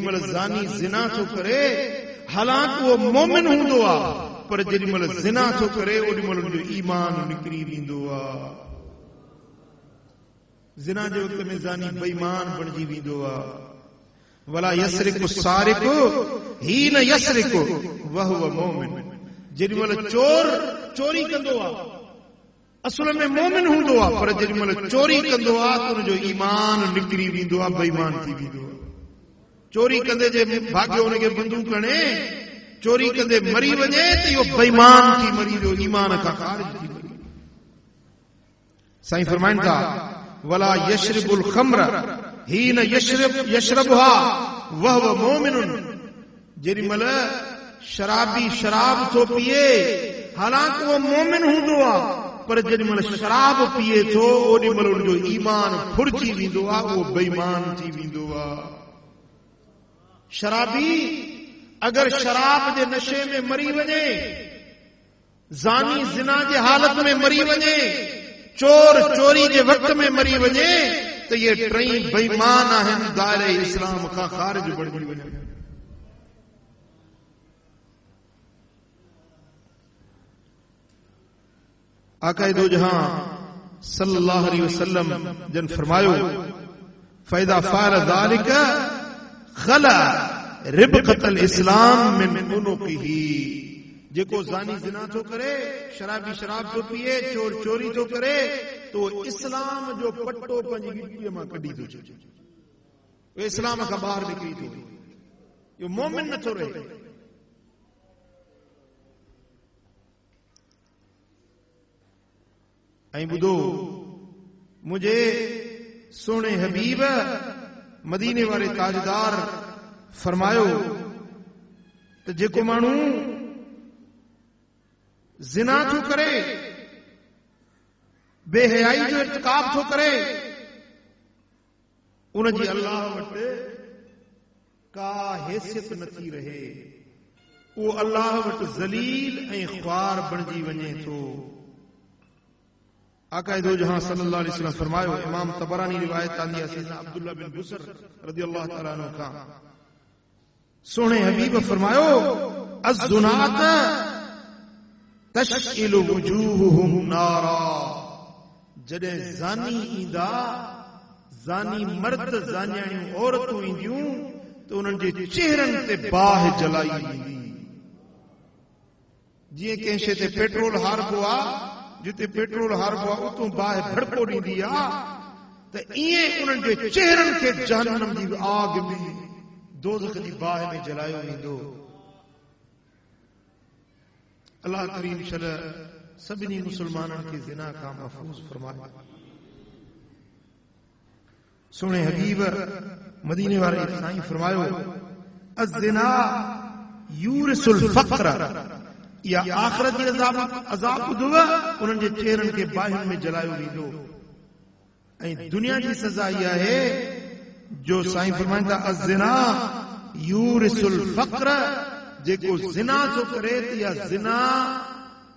जेॾीमहिल ज़ानी ज़िना थो करे हालांकि उहो मोमिन हूंदो आहे पर जेॾीमहिल ज़िना थो करे ओॾीमहिल उनजो ईमान निकिरी वेंदो आहे। ज़िना जे वक़्त में ज़ानी बेईमान बणिजी वेंदो आहे। वला यसरिकु सारिकु हीन यसरिकु वहुव मोमिन। जेॾीमहिल चोर चोरी कंदो आहे असल में मोमिन हूंदो आहे पर जेॾीमहिल चोरी कंदो आहे त उनजो ईमान निकिरी वेंदो आहे, बेईमान थी वेंदो आहे। चोरी कंदे जे भाग्य हुनखे बंदूक हणे चोरी कंदे मरी वञे त इहो बेईमान थी मरी वियो, ईमान खां ख़ारिज थी मरी। साईं फरमाइनि था वला यशरबुल खम्र हीन यशरबहा वहुव मोमिनुन। जेॾीमहिल शराबी शराब थो पिए हालांकि उहो मोमिन हूंदो आहे पर जेॾीमहिल शराब पिए थो ओॾीमहिल उनजो ईमान फुरजी वेंदो आहे, उहो बेईमान थी वेंदो आहे। शराबी अगर शराब जे नशे में मरी वञे, ज़ानी ज़िना जे हालत में मरी वञे, चोर चोरी जे वक़्त में मरी वञे त इहे टई बेईमान आहिनि, दायरे इस्लाम खां ख़ारिज बणिजी वञनि। आका दो जहां सल्लल्लाहु अलैहि वसल्लम जन फरमायो फ़ैदा फ़अल ज़ालिक खला रिबक़तल इस्लाम मिन उनुक़िही। जेको ज़ानी ज़िना थो करे, शराबी शराब थो पिए, चोर चोरी थो करे तो इस्लाम जो पट्टो पंहिंजी गिटीअ मां कढी थो छॾे, इस्लाम खां ॿाहिरि निकिरी थो वञे, इहो मोमिन नथो रहे। ऐं ॿुधो मुंहिंजे सोणे हबीब मदीने वारे ताजदार फरमायो त जेको माण्हू ज़िना थो करे, बेहयाई जो इर्तिकाब थो करे, उनजी अल्लाह वटि का हैसियत नथी रहे, उहो अल्लाह वटि ज़लील ऐं ख़्वार बणिजी वञे थो। आका दो जहां सल्लल्लाहु अलैहि वसल्लम फरमायो, इमाम तबरानी रिवायत आंदी है सैयदना अब्दुल्ला बिन बुसर रदियल्लाहु तआला अन्हु का, सोने हबीब फरमायो अज़्ज़ुनात तशइलु वुजूहुहुम नारा। जॾहिं ज़ानी ईंदा, ज़ानी मर्द ज़ानियाणियूं औरतूं ईंदियूं त उन्हनि जे चेहरनि ते बाहि जलाई वेंदी। जीअं कंहिं शइ ते पेट्रोल हारबो आहे, जिते पेट्रोल हारबो आहे उतो बाहि भड़को ॾींदी आहे, त ईअं उन्हनि जे चेहरनि खे जहन्नम जी आग में, दोज़ख जी बाहि में जलायो वेंदो। अल्लाह करीम शल सभिनी मुसलमाननि खे ज़िना खां महफूज़ फरमाए। सुणे हबीब मदीने वारे साईं फरमायो अज़्ज़िना यूरिसुल फ़क़्र। या आखिरत जे अज़ाब ॿुधव, उन्हनि जे चेहरनि खे बाहियुनि में जलायो वेंदो। ऐं दुनिया जी सज़ा इहा आहे जो साईं फरमाइनि था अज़्ज़िना यूरिसुल फ़क़्र। जेको ज़िना थो करे त इहा ज़िना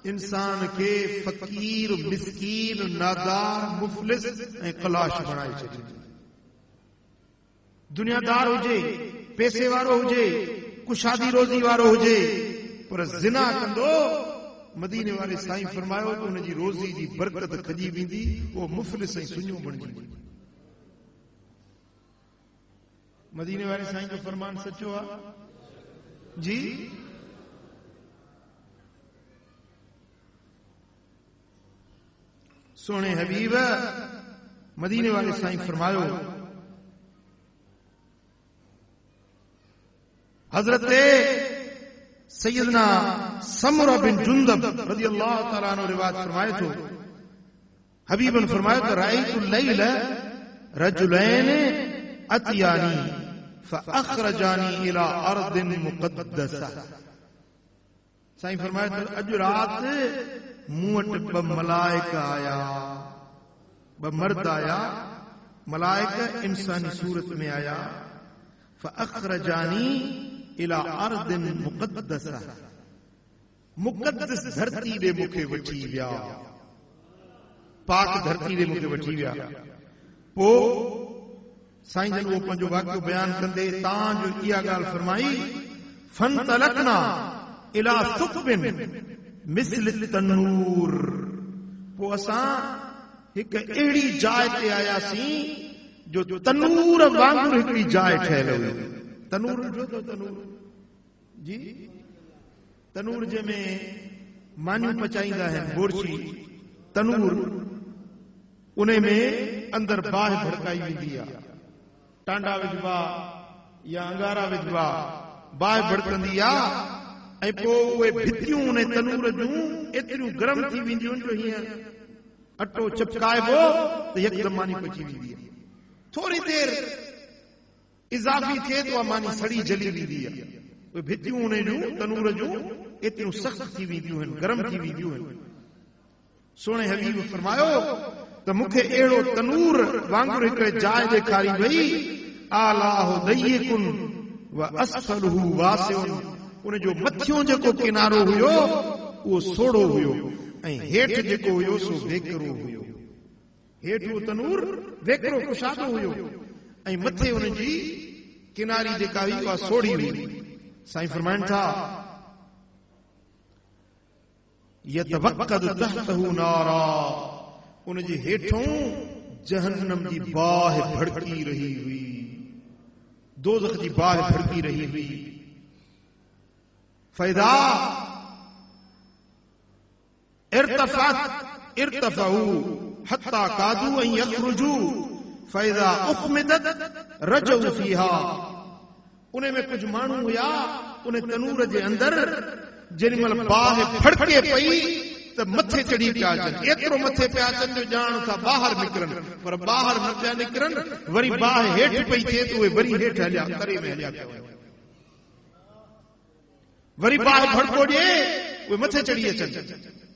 इंसान खे फ़क़ीर, मिस्कीन, नादार, मुफ़लिस ऐं क़लाश बणाए छॾींदी। दुनियादार हुजे, पैसे वारो हुजे, कुशादी रोज़ी वारो हुजे, पर ज़िना कंदो, मदीने वारे साईं फरमायो त हुनजी रोज़ी जी बरकत खजी वेंदी, उहो मुफ़लिस ऐं सुञो बणिजी वेंदी। मदीने वारे साईं जो फरमान सचो आहे जी। सोने हबीब मदीने वाले साईं फरमायो हजरत सैयदना समरा बिन जुंदब रज़ियल्लाहु तआला अन्हु रिवायत फरमाए थो, हबीबन फरमायो त राइतु लैल रजुलैन अतियानी फ़अख़रजानी इला अर्दिन मुक़द्दसा। साईं फरमायो त अॼु राति मूं वटि ॿ मलाइक आया, ॿ मर्द आया, मलाइक इंसानी सूरत में आया। फ़अख़रजानी इला अर्दिन मुक़द्दसा, मुक़द्दस धरती ॾे मूंखे वठी विया, पाक धरती ॾे मूंखे वठी विया। पोइ साईं जन वो पंहिंजो वाक़ियो बयान कंदे तां जो इहा ॻाल्हि फरमाई फंतलकना इला सुक़बिन मिस्ल तनूर, पोइ असां हिकु अहिड़ी जाइ ते आयासीं जो तनूर वांगुरु हिकिड़ी जाइ ठहियल हुई। तनूर ॾिठो अथव? तनूर जी, तनूर जंहिंमें मानियूं पचाईंदा आहिनि, बोरची तनूर, उन में अंदर बाहि भड़काई वेंदी आहे, टांडा विझबा या अंगारा विझबा, बाहि भड़कंदी आहे ऐं पोइ उहे भितियूं उन तनूर जूं एतिरियूं गरम थी वेंदियूं आहिनि जो हीअं अटो चपकाइबो त यकदम मानी पची वेंदी आहे। थोरी देरि इज़ाफ़ी थिए तो मानी सड़ी जली वेंदी आहे। उहे भितियूं उन जूं तनूर जूं एतिरियूं सख़्त थी वेंदियूं आहिनि, गरम थी वेंदियूं आहिनि। सोणे हबीब फरमायो त मूंखे अहिड़ो तनूर वांगुरु हिकिड़े जाइ ॾेखारी वई, आलाहु दय्यकुन व असफलहु वासिउन, उन जो मथियों जेको किनारो हुयो उहो सोड़ो हुयो ऐं हेठि जेको हुयो सो वेकरो हुयो। हेठि उहो तनूर वेकरो कुशादो हुयो ऐं मथे उन जी किनारी जेका हुई उहा सोड़ी हुई। साईं फरमाइनि था यतवक्कद तहतहु नारा, उन जे हेठों जहन्नम जी बाहि भड़की रही हुई, दोज़ख जी बाहि भड़की रही हुई। फैदा इर्तफऊ हत्ता कादू अन यखरुजू फैदा उखमिदत रजऊ फीहा, उन में कुछ माण्हू हुया उन तनूर जे अंदर, जेॾी महिल बाहि भड़के पई त मथे चढ़ी पिया अचनि, एतिरो मथे पिया अचनि जो ॼाण था ॿाहिरि निकिरनि, पर ॿाहिरि न पिया निकिरनि। वरी बाहि हेठि पई थिए त उहे वरी हेठि हलिया, करे में हलिया पिया वञनि। वरी बाहि भड़को ॾिए उहे मथे चढ़ी अचनि,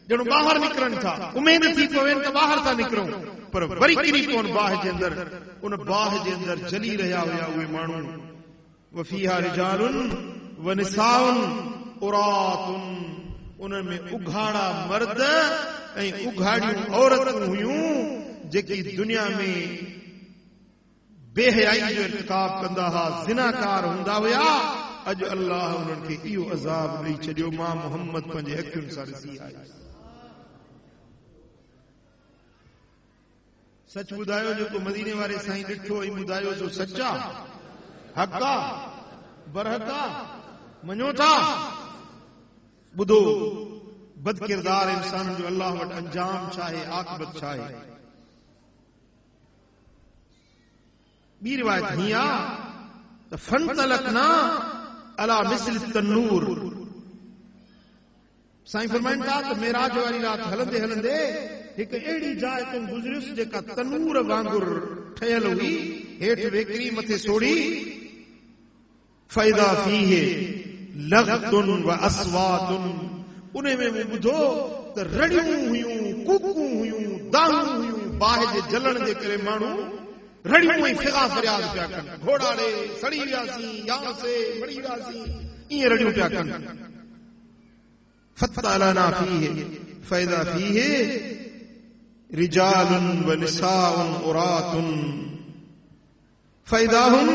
ॼणो ॿाहिरि निकिरनि था, उमेद थी पवे त ॿाहिरि था निकिरूं, पर वरी किरी पवनि बाहि जे अंदरि। उन बाहि जे अंदरि जली रहिया हुया उहे माण्हू। वफीहा रिजालुन व निसाउन उरातुन, उनमें उघाड़ा मर्द ऐं उघाड़ियूं औरतूं हुयूं जेकी दुनिया में बेहयाई जो इर्तिकाब कंदा हुआ, ज़िनाकार हूंदा हुया। अॼु अल्लाह उन्हनि खे इहो अज़ाब ॾेई छॾियो। मां मोहम्मद पंहिंजे अखियुनि सां ॾिसी आयुसि। सच ॿुधायो, जेको मदीने वारे साईं ॾिठो ऐं ॿुधायो सो सचा हक़ा बरहका मञो था? ॿुधो, बदकिरदार इंसान जो अल्लाह वटि अंजाम छा आहे, आक़िबत छा आहे। ॿी रिवायत हीअ आहे त फंतलकना अला मिस्ल तन्नूर, साईं फरमाइनि था त मेराज वारी राति हलंदे हलंदे हिकु अहिड़ी जाइ तां गुज़रियुसि जेका तनूर वांगुरु ठहियल हुई, हेठि वेकरी मथे सोड़ी। फैदा फीहे लग़तुन व अस्वातुन, उन में ॿुधो त रड़ियूं हुयूं, कूकूं हुयूं, दाहूं हुयूं। बाहि जे जलण जे करे माण्हू रड़ियूं ऐं फिगा फरियाद पिया कनि, घोड़ाड़े सड़ी वियासीं, यासे मरी वियासीं, ईअं रड़ियूं पिया कनि। फतलना फीहे फैदा फीहे रिजालुन व निसाउन उरातुन फैदाहुम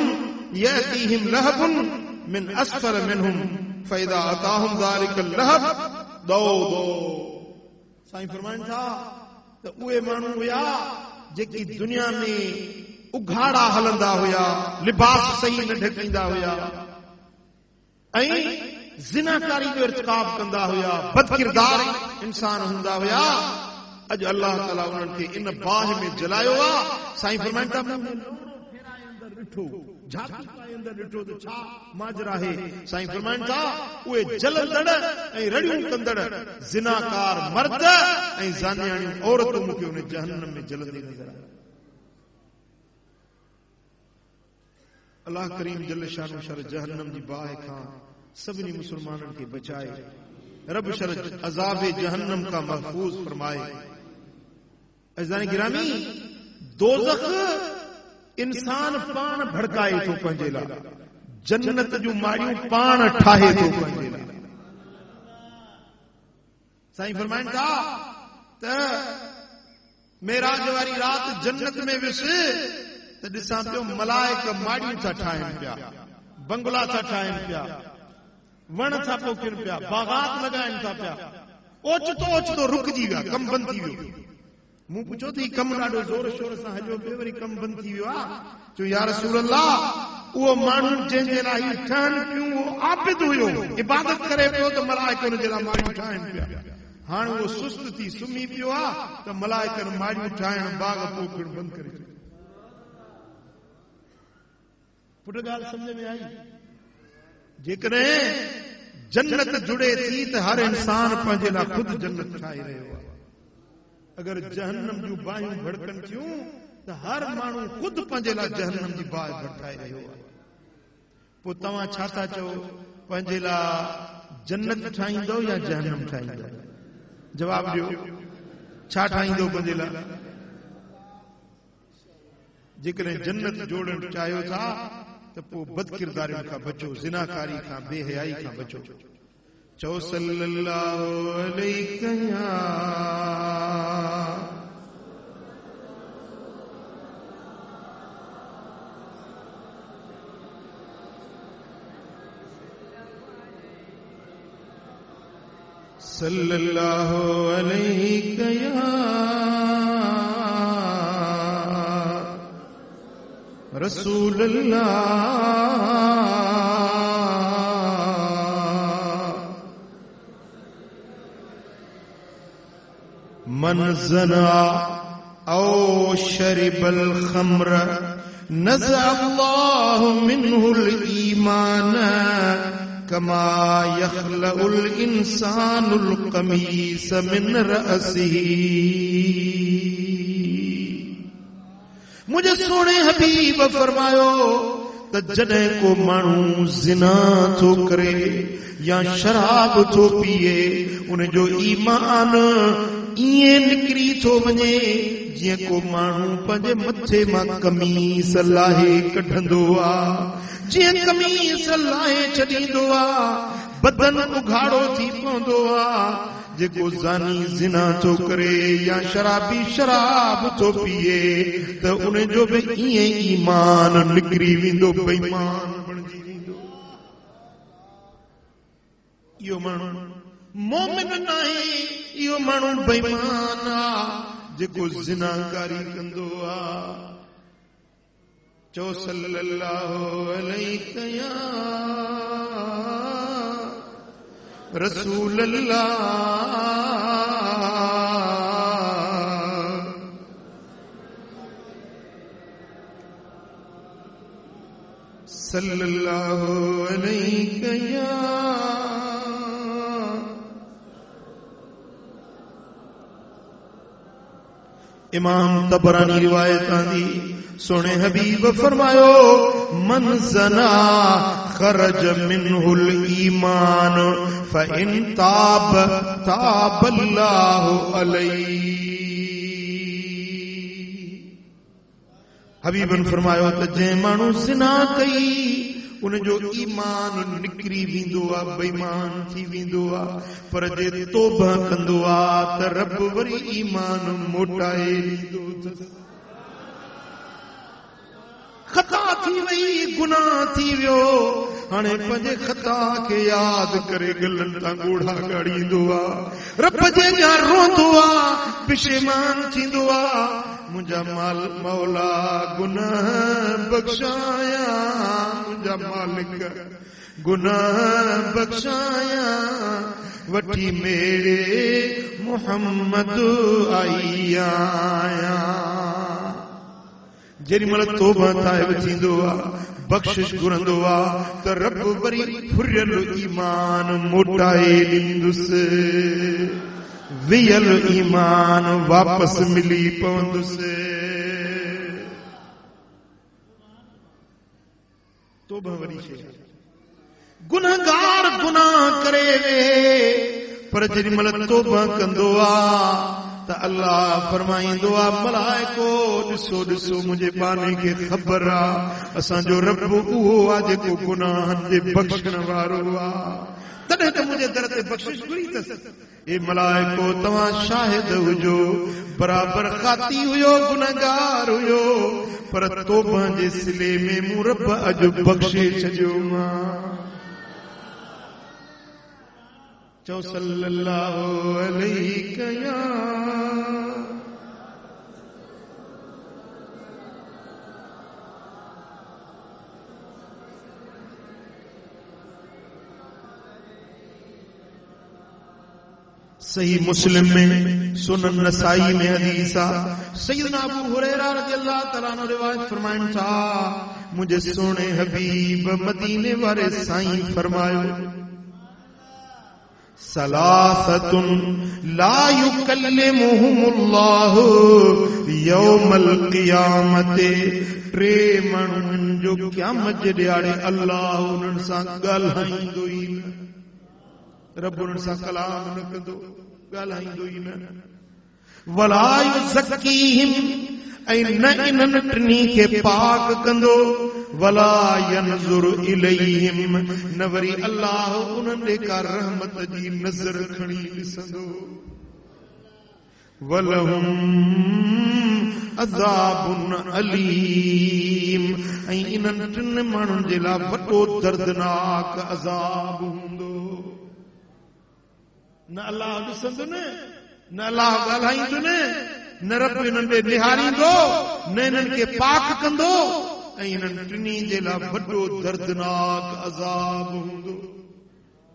यातीहिम लहबुन मिन अस्फल मिनहुम फैदा अताहुम ज़ालिकल लहब दो। साईं फरमाइनि था त उहे माण्हू हुया जेकी दुनिया में उघाड़ा हलंदा हुया, लिबास सही न ढकींदा हुया ऐं ज़िनाकारी जो इर्तिकाब कंदा हुया, बदकिरदार इंसान हूंदा हुया। अॼु अल्लाह ताला उन्हनि खे इन बाहि में जलायो आहे। साईं फरमाइनि था ॾिठो, झांकी पाए अंदर ॾिठो त छा माजरा आहे। साईं फरमाइनि था उहे जलंदड़ ऐं रड़ियूं कंदड़ ज़िनाकार मर्द ऐं ज़ानियाणियूं औरतूं मूंखे उन जहन्नम में जलंदी नज़र आहियूं। अल्लाह करीम जल शानो शर जहन्नम जी बाहि खां सभिनी मुसलमाननि खे बचाए, रब शर अज़ाब जहन्नम का महफूज फरमाए। अज़ीज़ान गिरामी, दोज़ख इंसान पाण भड़काए थो पंहिंजे लाइ, जन्नत जूं माड़ियूं पाण ठाहे थो पंहिंजे लाइ। साईं फरमाइनि था त मेराज वारी राति जन्नत में वियुसि त त ॾिसां पियो मलाइक माड़ियूं था ठाहिनि पिया, बंगला था ठाहिनि पिया, वण था पोखनि पिया, बागात लॻाइनि था पिया। ओचितो ओचितो रुकिजी विया, कम बंदि थी वियो। मूं पुछो त ही कम ॾाढो ज़ोर शोर सां हलियो पियो, वरी कम बंदि थी वियो आहे। चयो या रसूल अल्लाह, उहो माण्हू जंहिंजे लाइ ठहनि पियूं उहो आबिद हुयो, इबादत करे पियो त मलाइक हुनजे लाइ माड़ियूं ठाहिनि पिया। हाणे उहो सुस्त थी सुम्ही पियो आहे त मलाइकनि माड़ियूं ठाहिण बाग पोखण बंदि करे छॾियो। पुट ॻाल्हि सम्झ में आई? जेकॾहिं जन्नत जुड़े थी त हर इंसान पंहिंजे लाइ ख़ुदि जन्नत ठाहे रहियो आहे। अगर जहन्नम जूं बाहियूं भड़कनि थियूं त हर माण्हू ख़ुदि पंहिंजे लाइ जहन्नम जी बाहि भड़काए रहियो आहे। पोइ तव्हां छा था चओ, पंहिंजे लाइ जन्नत ठाहींदो या जहन्नम ठाहींदो? जवाब ॾियो, छा ठाहींदो पंहिंजे लाइ? जेकॾहिं जन्नत जोड़ण चाहियो था त पोइ बदकिरदारियुनि खां बचो, ज़िनाकारी खां, बेहयाई खां बचो। चओ सल्लल्लाहु अलैहि या सल्लल्लाहु अलैहि या रसूल अल्लाह। मन ज़ना औ शरिबल खम्र नज़अ अल्लाहु मिन्हुल ईमान कमा यख़लउल इंसानुल क़मीस मिन रअसिही। मुझे सोने हबीब फरमायो त जॾहिं को माण्हू ज़िना थो करे या शराब थो पिए, उन जो ईमान ईअं निकिरी थो वञे जीअं को माण्हू पंहिंजे मथे मां कमीस लाहे कढंदो आहे। जीअं कमीस लाहे छॾींदो आहे, बदन उघाड़ो थी पवंदो आहे। जेको ज़ानी ज़िना थो करे या शराबी शराब थो पिए त उन जो बि ईअं ईमान निकिरी वेंदो, बेईमान बणिजी वेंदो। इहो माण्हू मोमिन नाहे, इहो माण्हू बेईमान आहे जेको ज़िनाकारी कंदो आहे। चओ सल्लल्लाहु अलैहि या रसूल अल्लाह। सल्लल्लाहु अलैहि या इमाम तबरानी रिवायत आंदी, सोने हबीब फरमायो मन ज़ना खरज मिन्हुल ईमान फ़इन ताब ताबल्लाहु अलैहि। हबीबन फरमायो त जंहिं माण्हू ज़िना कई उन जो ईमान निकिरी वेंदो आहे, बेईमान थी वेंदो आहे। पर जे तौबा कंदो आहे त रब वरी ईमान मोटाए ॾींदो अथसि। खता थी वई, गुनाह थी वियो, हाणे पंहिंजे खता खे यादि करे गलनि तां ॻोढ़ा ॻाड़ींदो आहे, रब जे अॻियां रोंदो आहे, पिशेमान थींदो आहे। मुंहिंजा माल मौला गुनाह बख़्शाया, मुंहिंजा मालिक गुनाह बख़्शाया, वठी मेरे मोहम्मद आई आया। जेॾी महिल तौबा ताइब थींदो आहे, बख़्शिश घुरंदो आहे त रब वरी फुरियल ईमान मोटाए ॾींदुसि, वियल ईमान वापसि मिली पवंदुसि। तौबा वरी शइ, गुनहगार गुनाह करे वे, पर जेॾी महिल तौबा कंदो आहे त अल्लाह फरमाईंदो आहे मलाइको ॾिसो ॾिसो मुंहिंजे बाने खे ख़बर आहे असांजो रब उहो आहे जेको गुनाहनि जे बख़्शण वारो आहे। त तॾहिं त मुंहिंजे दर ते बख़्शिश घुरी अथसि। ए मलाइको तव्हां शाहिद हुजो, बराबर खाती हुयो, गुनहगार हुयो, पर तौबा जे सिले में मूं रब अॼु बख़्शे छॾियो मां। चओ सल्लल्लाहु अलैहि या सही मुस्लिम में, सुनन नसाई में हदीस आहे, सैयदना अबू हुरैरा रज़ियल्लाहु तआला अन्हु रिवायत फरमाइनि था, मुंहिंजे सोणे हबीब मदीने वारे साईं फरमायो, सलासतुन ला युकल्लिमुहुमुल्लाहु यौमल क़ियामते, टे माण्हुनि जो क़यामत जे ॾियारे अल्लाह उन्हनि सां ॻाल्हाईंदो ई न। रब उन्हनि सां कलाम न कंदो, ॻाल्हाईंदो ई न। वला युज़क्कीहिम, ऐं न इन्हनि टिनी खे पाक कंदो। वला यनज़ुरु इलैहिम, न वरी अल्लाह उन्हनि ॾे का रहमत जी नज़र खणी ॾिसंदो। वलहुम अज़ाबुन अलीम, ऐं इन्हनि टिनि माण्हुनि जे लाइ वॾो दर्दनाक अज़ाब हूंदो। न अल्लाह ॾिसंदो न अल्लाह ॻाल्हाईंदो न रब इन्हनि ॾे निहारींदो, न इन्हनि खे पाक कंदो, ऐं इन्हनि टिनी जे लाइ वॾो दर्दनाक अज़ाब हूंदो।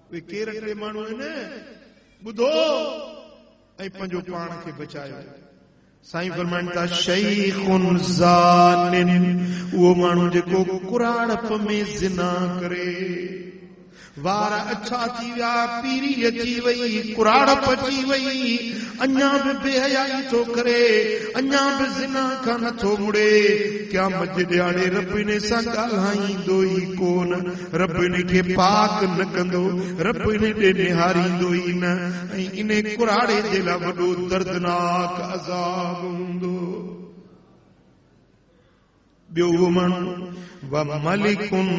उहे केर टे माण्हू आहिनि? ॿुधो ऐं पंहिंजो पाण खे बचायो। साईं फरमाइनि था, शैख़ुन ज़ानिन, उहो माण्हू जेको कुराड़प में ज़िना करे। वार अच्छा थी विया, पीरी अची वई, कुराड़प अची वई, अञा बि बेहयाई थो करे, अञा बि ज़िना खां नथो मुड़े। क़यामत जे ॾियारे रब इन सां ॻाल्हाईंदो ई कोन, रब इन खे पाक न कंदो, रब इन ॾे निहारींदो ई न, ऐं इन कुराड़े जे लाइ वॾो दर्दनाक अज़ाब हूंदो। ॿियो उहो माण्हू व मलिकुन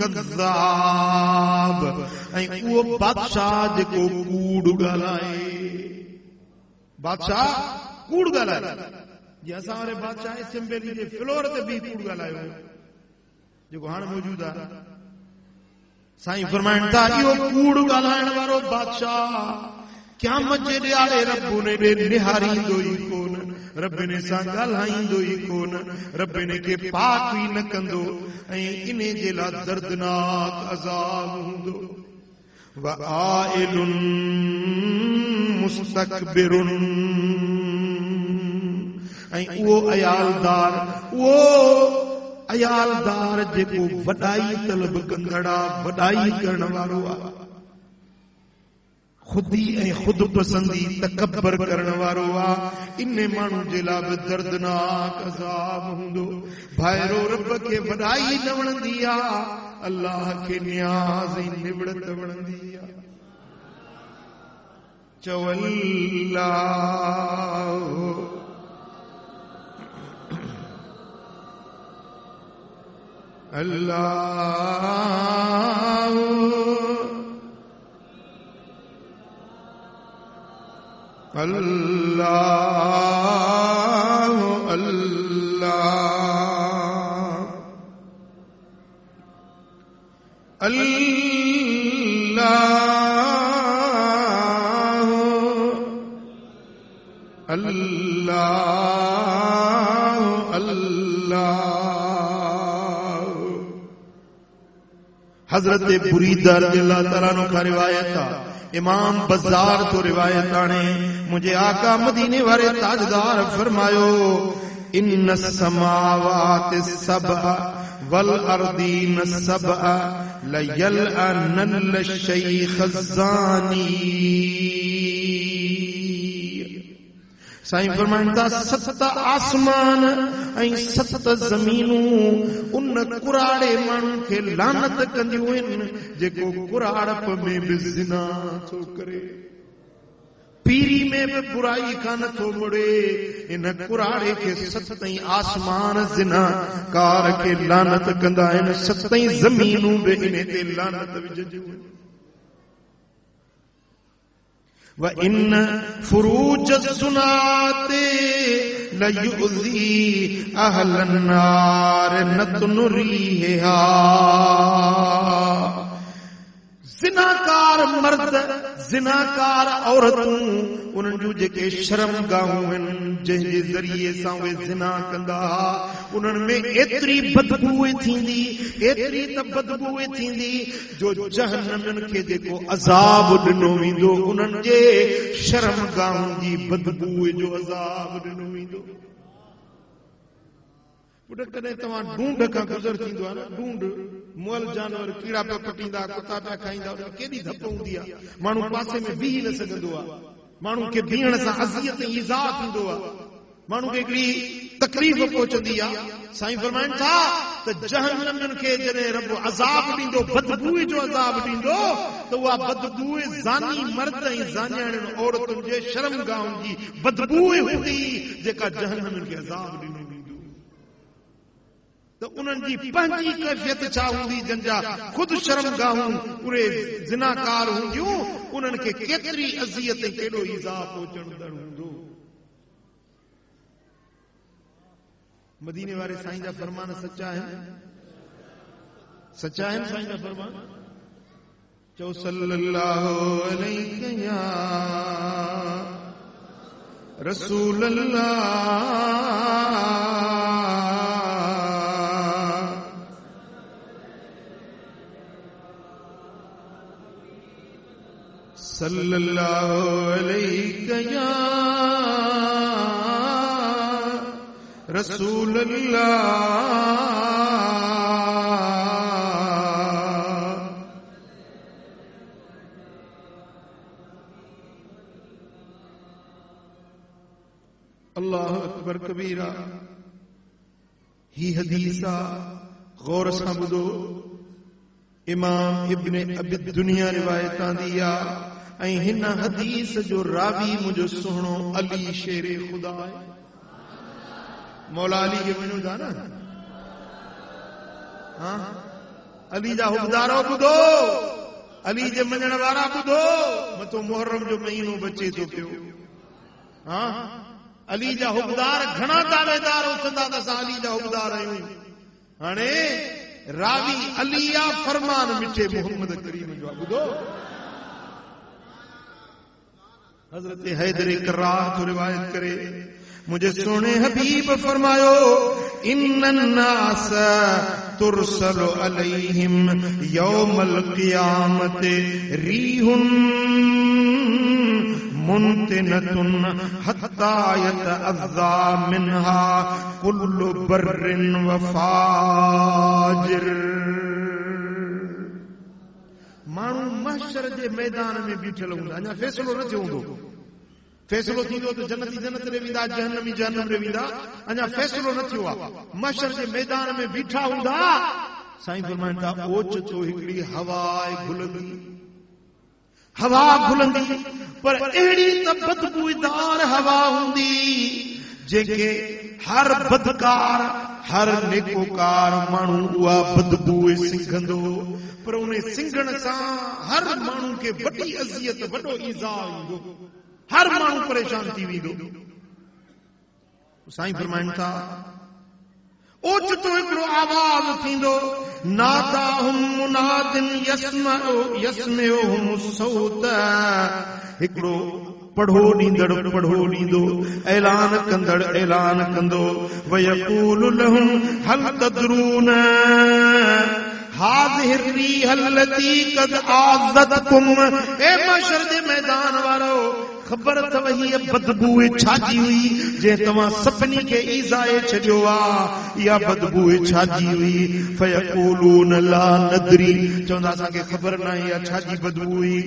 कज़्ज़ाब, ऐं उहो बादशाह जेको कूड़ ॻाल्हाए। बादशाह कूड़ ॻाल्हाए, जीअं असां वारे बादशाह असेंबली जे फ्लोर ते बि कूड़ ॻाल्हायो, जेको हाणे मौजूदु आहे। साईं फरमाइनि था, इहो कूड़ ॻाल्हाइण वारो बादशाह क़यामत जे ॾियारे रब उन ॾे निहारींदो ई कोन, रब इन सां ॻाल्हाईंदो ई कोन, रब इन खे पाक ई न कंदो, ऐं इन जे लाइ दर्दनाक अज़ाब हूंदो। व आइलुन मुस्तकबिरुन, ऐं उहो अयालदार जेको वॾाई तलब कंदड़ा, वॾाई करण वारो आहे, खुदी ऐं खुद पसंदी तकबर करण वारो आहे, इन माण्हू जे लाइ बि दर्दनाक अज़ाब हूंदो। भाइरो रब खे वॾाई न वणंदी आहे, अल्लाह खे नियाज़ ऐं निवड़त वणंदी आहे। चओ अल्लाह अल्लाह अल्लाह अल्लाह अल्लाह अल्लाह। हज़रत बुरीदा रज़ियल्लाहु तआला अन्हु खां रिवायत आहे, इमाम बज़ार तो रिवायत आणे, मुझे आका मदीने वारे ताजदार फरमायो, इन्न समावात सबअ वल अर्दीन सबअ लयलअनल शैख़ ज़ानी। साईं फरमाइनि था, 7 आसमान ऐं 7 ज़मीनूं उन कुराड़े माण्हुनि खे लानत कंदियूं आहिनि जेको कुराड़प में बि ज़िना थो करे, पीरी में बि बुराई खां नथो मुड़े। इन कुराड़े खे 7 आसमान ज़िना कार खे लानत कंदा आहिनि, 7 ज़मीनूं बि इन ते लानत विझंदियूं। व इन फुरूज सुनाते लयुज़ी अहलन नार नतनुरीहा। जिनाकार मर्द जिनाकार औरतूं उन्हनि जूं जेके शर्मगाहूं आहिनि जंहिंजे ज़रिए सां उहे ज़िना कंदा उन्हनि में एतिरी बदबू थींदी एतिरी त बदबू थींदी जो जहन्नम खे जेको अज़ाब ॾिनो वेंदो उन्हनि जे शर्मगाहूं जी बदबू जो अज़ाब ॾिनो वेंदो। कॾहिं तव्हां ढूंढ खां गुज़र थींदो आहे न, ढूंढ मुअल जानवर कीड़ा पिया पटींदा कुता पिया खाईंदा केॾी धप हूंदी आहे, माण्हू पासे में बीह न सघंदो आहे, माण्हू खे बीहण सां अज़ियत ईज़ा थींदो आहे, माण्हू खे हिकिड़ी तकलीफ़ पहुचंदी आहे। साईं फरमाइनि था त जहन्नम खे जॾहिं रब अज़ाब ॾींदो बदबू जो अज़ाब ॾींदो त उहा बदबू ज़ानी मर्द ऐं ज़ानियाणियुनि औरतुनि जे शर्मगाहुनि जी बदबू हूंदी जेका जहन्नम खे अज़ाब ॾिनो वेंदो। तो उन्हनि जी पंहिंजी कैफ़ियत छा हूंदी जंहिंजा ख़ुदि शर्मगाहूं पूरे ज़िनाकार हूंदियूं उन्हनि खे केतिरी अज़ियत ऐं केॾो ईज़ा पहुचंदड़ हूंदो। मदीने वारे साईं जा फरमान सचा आहिनि, सचा आहिनि साईं जा फरमान। चओ सल्लल्लाहु अलैहि या रसूल अल्लाह सल्लल्लाहु अलैहि या रसूल अल्लाह अकबर कबीरा। ही हदीसा गौर सां ॿुधो, इमाम इब्न अबी दुनिया रिवायत आंदी आहे ऐं हिन हदीस जो रावी मुंहिंजो सुहिणो अली शेर खुदा आहे। मौला अली खे मञो था न? हाँ, अली जा हुबदारो ॿुधो, अली जे मञण वारा ॿुधो, मथो मुहर्रम जो महीनो बचे थो पियो। हाँ, अली जा हुबदार घणा दावेदार उथंदा त असां अली जा हुबदार आहियूं। हाणे रावी अली आ, फरमान मिठे मोहम्मद करीम जो ॿुधो। हज़रत हैदर करार तो रिवायत करे, मुझे सोने हबीब फरमायो इन्नन नास तुरसलु अलैहिम यौमल क़ियामत रीहुन मुंतिनतुन हत्ता यतअज़्ज़ा मिन्हा कुल्लु बर्रिन व फाजिर। माण्हू महशर जे मैदान में बीठल हूंदा, अञा फैसलो न थियो हूंदो। फैसलो थींदो त जन्नती जन्नत ॾे वेंदा, जहन्नमी जहन्नम ॾे वेंदा, अञा फैसलो न थियो आहे। महशर जे मैदान में बीठा हूंदा, साईं फरमाइनि था ओचितो हिकिड़ी हवा घुलंदी, हवा घुलंदी, पर अहिड़ी त बदबूदार हवा हूंदी जेके हर बदकार हर नेकोकार माण्हू उहा बदबू सिंघंदो, पर उन सिंघण सां हर माण्हू खे वॾी अज़ियत वॾो ईज़ा ईंदो, हर माण्हू परेशान थी वेंदो। साईं फरमाइनि था ओचितो हिकिड़ो आवाज़ थींदो, नादाहुम मुनादिन यस्मउहुम सौत, हिकिड़ो पढ़ो ॾींदड़ पढ़ो ॾींदो, ऐलान कंदड़ ऐलान कंदो, वयक़ूलु लहुम हल तदरून हाज़िहि अर्रीह अल्लती क़द आज़तकुम। ए महशर जे मैदान वारो, ख़बर अथव हीअ बदबू छाजी हुई जे तव्हां सभिनी खे ईज़ाए छॾियो आहे, इहा बदबू छाजी हुई? फयक़ूलून ला नदरी, चवंदा असांखे ख़बर न आहे इहा छाजी बदबू हुई।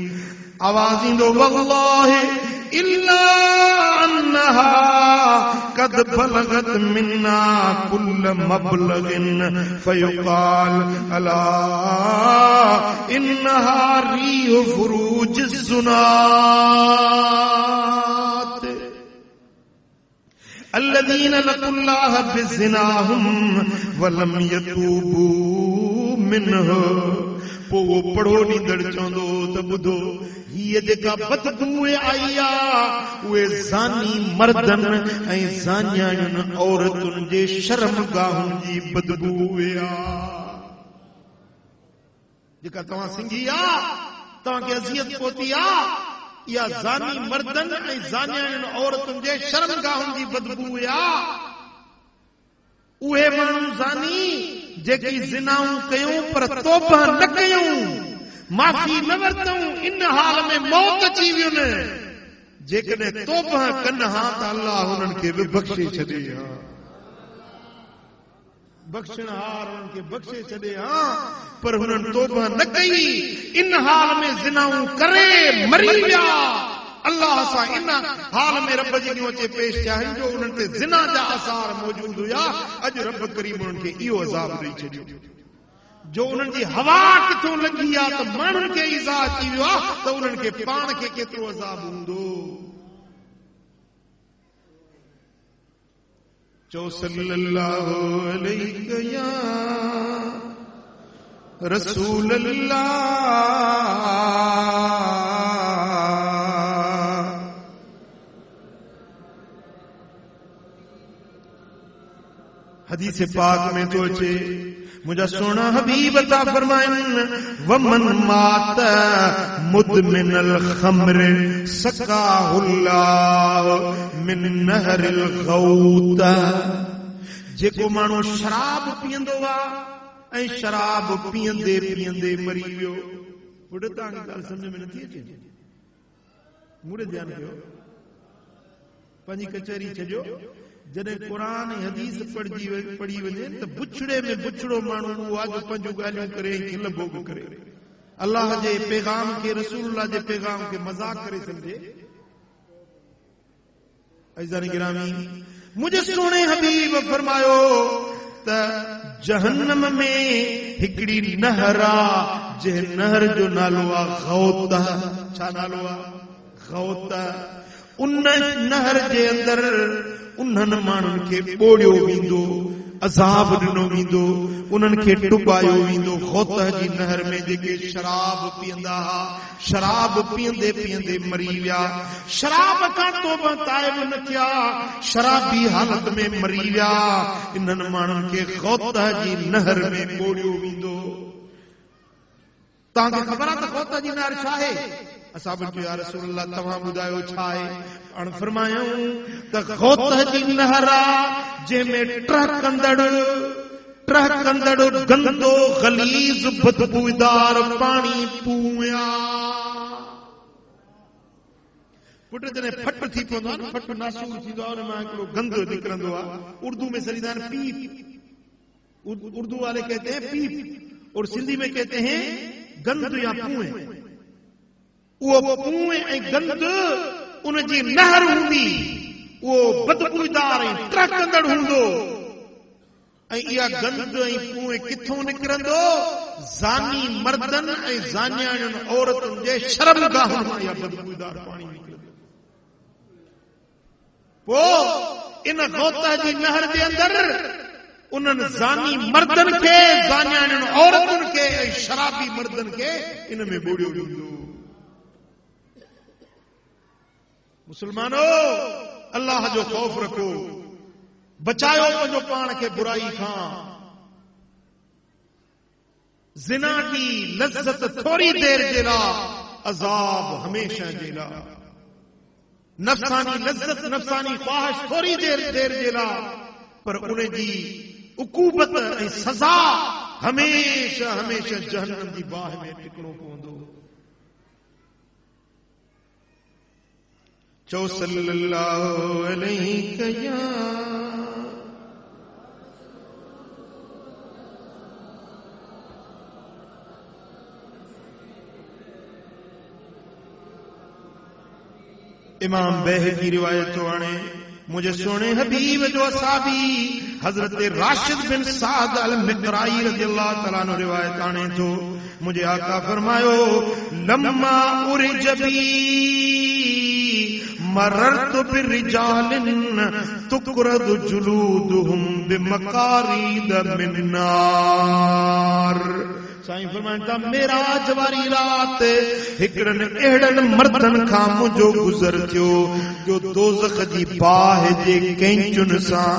आवाज़ ईंदो वल्लाहि इल्ला अन्नहा क़द बलगत मिन्ना कुल्ल मबलगिन फयुक़ाल अला इन्नहा रीहु फुरूज ज़ुनात अल्लज़ीन लक़ुल्लाह बिज़िनाहुम वलम यतूबू मिन्हु। पो वो पढ़ो नींदड़ चवंदो त ॿुधो हीअ जेका बदबू आई आ उहे ज़ानी मर्दन ऐं ज़ानियायुनि औरतुनि जे शर्मगाहुनि जी बदबू आ। जेका तव्हां सिंघी आ तव्हांखे अज़ियत पहुती आ इहा ज़ानी मर्दन ऐं ज़ानियायुनि औरतुनि जे शर्मगाहुनि जी बदबू आ। उहे माण्हू ज़ानी जेकी ज़िनाऊं कयूं पर तौबा न कयूं, माफ़ी न वरतऊं, इन हाल में मौत अची वियुनि। जेकॾहिं तौबा कनि हा त अल्लाह हुननि खे बि बख़्शे छॾे हा, बख़्शणहार हुननि खे बख़्शे छॾे हा, पर हुननि तौबा न कई, इन हाल में ज़िनाऊं करे मरी विया। अल्लाह सां इन हाल में रब जी ॾियो अचे पेश थिया आहिनि जो उन्हनि ते ज़िना जा आसार मौजूद हुया। अॼु रब करीम उन्हनि खे इहो अज़ाब ॾेई छॾियो जो उन्हनि जी हवा किथों लॻी आहे त माण्हुनि खे ईज़ा अची वियो आहे त उन्हनि खे पाण खे केतिरो अज़ाब हूंदो। चओ सल्लल्लाहु अलैहि या रसूल अल्लाह। हदीस पाक में तो अचे मुझा सोना हबीब अता फरमाइन वमन मात मुदमिनल खम्र सकाहुल्लाह मिन नहरिल गौत। जेको माण्हू शराब पीअंदो आहे ऐं शराब पीअंदे पीअंदे मरी वियो। बुढ़े तव्हांजी ॻाल्हि सम्झ में नथी अचे, मूड़े ध्यानु कयो, पंहिंजी कचहरी छॾियो। जॾहिं क़ुरान ऐं हदीस पढ़ी वञे त बुछड़े में बुछड़ो माण्हू उहो आहे जो पंहिंजूं ॻाल्हियूं करे खिल भोग करे, अल्लाह जे पैगाम खे, रसूलुल्लाह जे पैगाम खे मज़ाक करे सम्झे। अज़ीज़ान गिरामी, मुंहिंजे सोणे हबीब फरमायो त जहन्नम में हिकिड़ी नहर आहे, जंहिं नहर जो नालो आहे गौत। छा नालो आहे? गौत। उन नहर जे अंदरि उन्हनि माण्हुनि खे ॿोड़ियो वेंदो, अज़ाब ॾिनो वेंदो, उन्हनि खे टुॿायो वेंदो। गौत जी नहर में जेके शराब पीअंदा हुआ, शराब पीअंदे पीअंदे मरी विया, शराब खां तौबा ताइब न थिया, शराबी हालत में मरी विया, इन्हनि माण्हुनि खे गौत जी नहर में ॿोड़ियो वेंदो। तव्हांखे ख़बर आहे त गौत जी नहर छा आहे? असां बि या रसूलल्लाह तव्हां ॿुधायो छा आहे? पाण फरमायूं त गौत जी नहर जंहिंमें ट्रह कंदड़ गंदो गलीज़ बदबूदार पाणी पूया। पुट जॾहिं फट थी पवंदो आहे न, फट नासूर थींदो आहे, हुन मां हिकिड़ो गंद निकिरंदो आहे। उर्दू में सॾींदा आहिनि पीप, उर्दू वाले कहते हैं पीप और सिंधी में कहते हैं गंद या पूए। उहो पूए ऐं गंद उन जी नहर हूंदी, उहो बदबूदार ऐं टहकंदड़ हूंदो। ऐं इहा गंद ऐं पूए किथों निकिरंदो? ज़ानी मर्दनि ऐं ज़ानियायुनि औरतुनि जे शर्मगाहुनि मां इहा बदबूदार पाणी निकिरंदो। पोइ इन गौत जी नहर जे अंदरि उन्हनि ज़ानी मर्दनि खे, ज़ानियायुनि औरतुनि खे ऐं शराबी मर्दनि खे इन में ॿोड़ियो वेंदो। मुसलमानो, अल्लाह जो खौफ रखो, बचायो पंहिंजो पाण खे बुराई खां। ज़िना की लज़्ज़त थोड़ी देर जे लाइ, अज़ाब हमेशा जे लाइ। नफ़सानी लज़्ज़त, नफ़सानी ख्वाहिश थोड़ी देर जे लाइ, पर उन जी उकूबत ऐं सज़ा हमेशा हमेशा जहन्नम जी बाह में टिकणो पवंदो। चो सल्लल्लाहु अलैहि या इमाम बैहक़ी रिवायत तो आने मुझे सोने हबीब जो असाबी हजरत राशिद बिन साद अल मिक़राई रज़ियल्लाहु तआला अन्हु रिवायत आने तो मुझे आका फरमायो लम्मा उरजबी मररतु बिरिजालिन तुकरदु जुलूदुहुम बिमकारीद मिन नार साईं फरमाइनि था मेराज वारी रात हिकड़नि अहिड़नि मर्दनि खां मुंहिंजो गुज़र थियो जो दोज़ख जी बाहि जे कैंचुनि सां